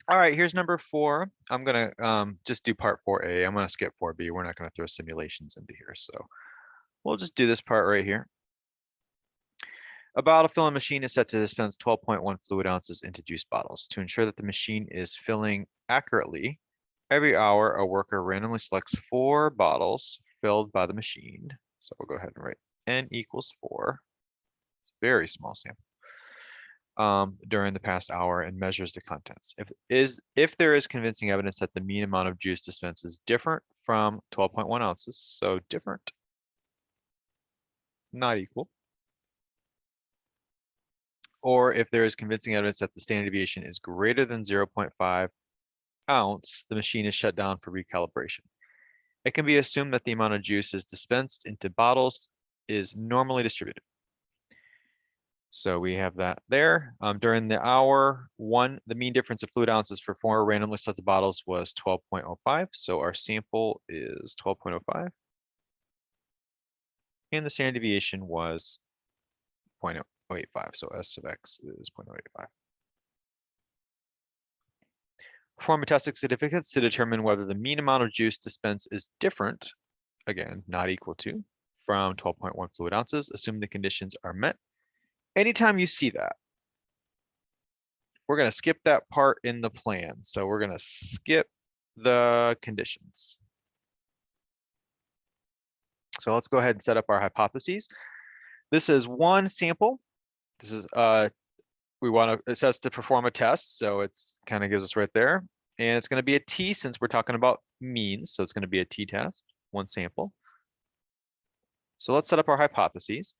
All right, here's number 4. I'm gonna just do part 4A. I'm gonna skip 4B. We're not gonna throw simulations into here, so we'll just do this part right here. A bottle filling machine is set to dispense 12.1 fluid ounces into juice bottles. To ensure that the machine is filling accurately, every hour a worker randomly selects 4 bottles filled by the machine. So we'll go ahead and write N equals 4. Very small sample. During the past hour and measures the contents. If there is convincing evidence that the mean amount of juice dispensed is different from 12.1 ounces, so different, not equal, or if there is convincing evidence that the standard deviation is greater than 0.5 ounce, the machine is shut down for recalibration. It can be assumed that the amount of juice is dispensed into bottles is normally distributed. So we have that there. During the hour 1, the mean difference of fluid ounces for 4 randomly selected bottles was 12.05. So our sample is 12.05. And the standard deviation was 0.085. So S of X is 0.085. Perform testing significance to determine whether the mean amount of juice dispensed is different, again, not equal to, from 12.1 fluid ounces, assuming the conditions are met. Anytime you see that, we're going to skip that part in the plan. So we're going to skip the conditions. So let's go ahead and set up our hypotheses. This is one sample. This is it says to perform a test, so it's kind of gives us right there. And it's going to be a T since we're talking about means, so it's going to be a T test, one sample. So let's set up our hypotheses.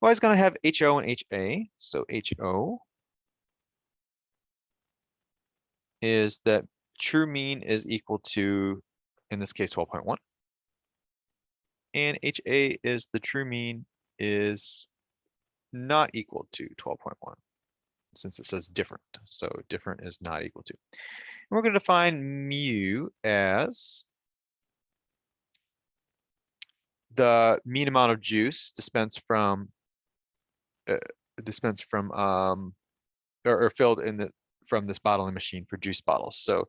We're always going to have HO and HA. So HO is that true mean is equal to, in this case, 12.1. And HA is the true mean is not equal to 12.1, since it says different. So different is not equal to. And we're going to define mu as the mean amount of juice dispensed from or filled in the from this bottling machine for juice bottles. So I'm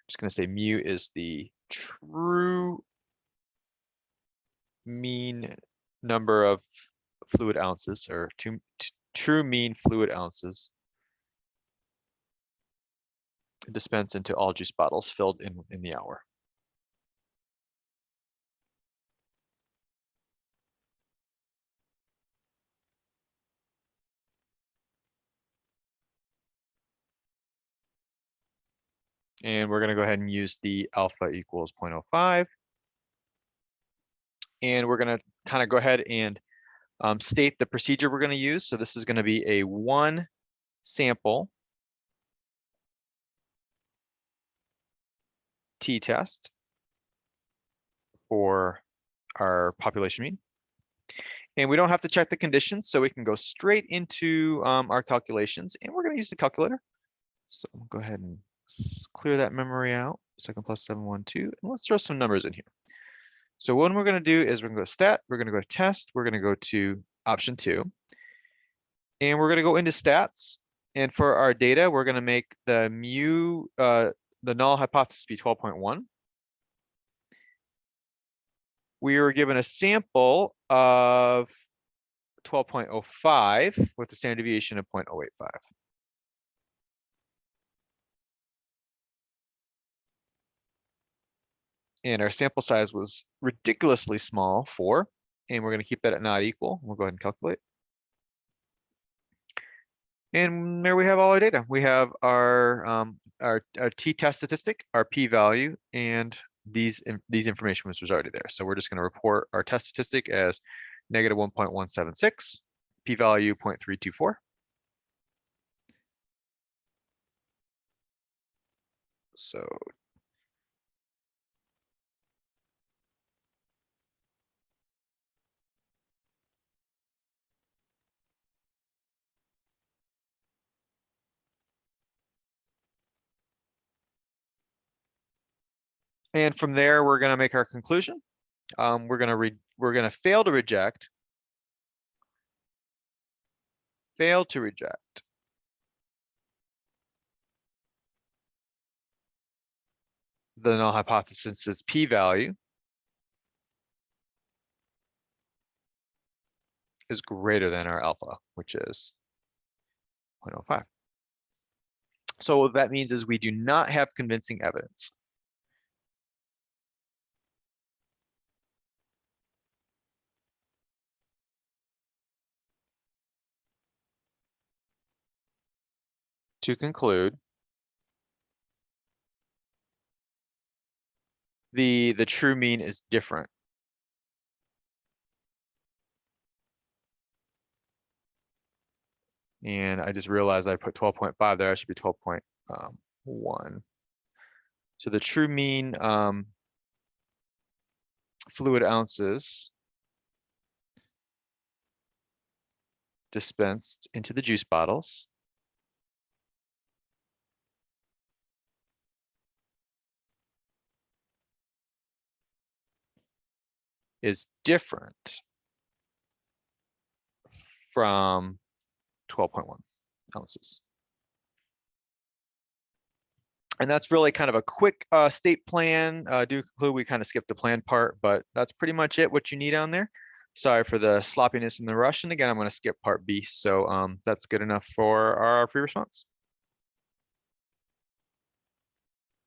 just going to say mu is the true mean number of fluid ounces, or true mean fluid ounces dispensed into all juice bottles filled in the hour. And we're going to go ahead and use the alpha equals 0.05. And we're going to kind of go ahead and state the procedure we're going to use. So this is going to be a 1 sample t-test for our population mean. And we don't have to check the conditions, so we can go straight into our calculations. And we're going to use the calculator. So we'll go ahead and clear that memory out. Second plus 712. And let's throw some numbers in here. So what we're going to do is we're going to go to stat, we're going to go to test, we're going to go to option 2. And we're going to go into stats. And for our data, we're going to make the mu, the null hypothesis be 12.1. We were given a sample of 12.05 with a standard deviation of 0.085. And our sample size was ridiculously small, 4, and we're going to keep that at not equal. We'll go ahead and calculate. And there we have all our data. We have our t-test statistic, our p-value, and these information was already there. So we're just going to report our test statistic as negative 1.176, p-value 0.324. So and from there, we're going to make our conclusion. We're going to fail to reject the null hypothesis is p-value is greater than our alpha, which is 0.05. So what that means is we do not have convincing evidence. To conclude, the true mean is different. And I just realized I put 12.5 there. I should be 12.1. So the true mean fluid ounces dispensed into the juice bottles is different from 12.1 ounces. And that's really kind of a quick state plan. Do conclude we kind of skipped the plan part, but that's pretty much it, what you need on there. Sorry for the sloppiness and the rush. And again, I'm going to skip part B. So that's good enough for our free response.